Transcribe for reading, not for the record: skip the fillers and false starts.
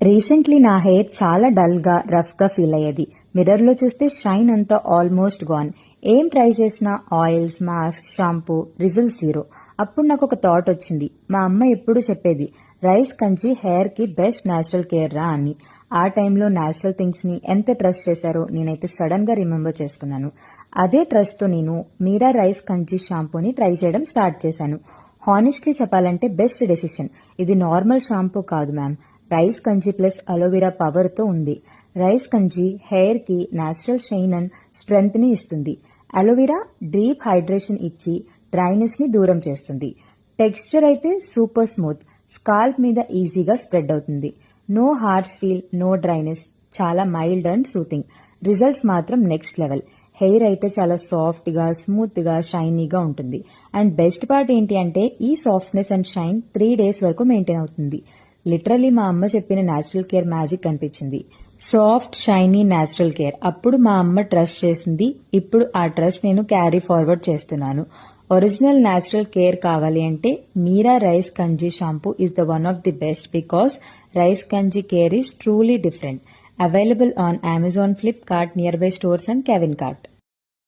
Recently నా hair చాలా డల్గా రఫ్గా ఫీల్ అయ్యేది. మిర్రర్లో చూస్తే షైన్ అంతా ఆల్మోస్ట్ గాన్. ఏం ట్రై చేసినా oils, mask, shampoo, results zero. అప్పుడు నాకు ఒక థాట్ వచ్చింది. మా అమ్మ ఎప్పుడు చెప్పేది రైస్ కంచి హెయిర్కి బెస్ట్ న్యాచురల్ కేర్ రా అని. ఆ టైంలో న్యాచురల్ థింగ్స్ని ఎంత ట్రస్ట్ చేశారో నేనైతే సడన్గా రిమెంబర్ చేసుకున్నాను. అదే ట్రస్ట్తో నేను మీరా రైస్ కంచి షాంపూని ట్రై చేయడం స్టార్ట్ చేశాను. హానెస్ట్లీ చెప్పాలంటే బెస్ట్ డెసిషన్. ఇది నార్మల్ షాంపూ కాదు ma'am, rice kanchi plus aloe vera పవర్తో ఉంది. రైస్ కంచి హెయిర్కి న్యాచురల్ షైన్ అండ్ స్ట్రెంగ్త్ని ఇస్తుంది. అలోవెరా డీప్ హైడ్రేషన్ ఇచ్చి డ్రైనెస్ని దూరం చేస్తుంది. టెక్స్చర్ అయితే సూపర్ స్మూత్, స్కాల్ప్ మీద ఈజీగా స్ప్రెడ్ అవుతుంది. No harsh feel, no dryness, చాలా మైల్డ్ అండ్ సూతింగ్. రిజల్ట్స్ మాత్రం నెక్స్ట్ లెవెల్. హెయిర్ అయితే చాలా సాఫ్ట్గా, స్మూత్గా, షైనీగా ఉంటుంది. అండ్ బెస్ట్ పార్ట్ ఏంటి అంటే ఈ సాఫ్ట్నెస్ అండ్ షైన్ 3 days వరకు మెయింటైన్ అవుతుంది. లిటరలీ మా అమ్మ చెప్పిన న్యాచురల్ కేర్ మ్యాజిక్ అనిపించింది. Soft shiny natural care. అప్పుడు మా అమ్మ ట్రస్ట్ చేసింది, ఇప్పుడు ఆ ట్రస్ట్ నేను క్యారీ ఫార్వర్డ్ చేస్తున్నాను. ఒరిజినల్ న్యాచురల్ కేర్ కావాలి అంటే Meera rice kanji shampoo is the one of the best because rice kanji care is truly different. Available on Amazon, Flipkart, nearby stores and Kevin Cart.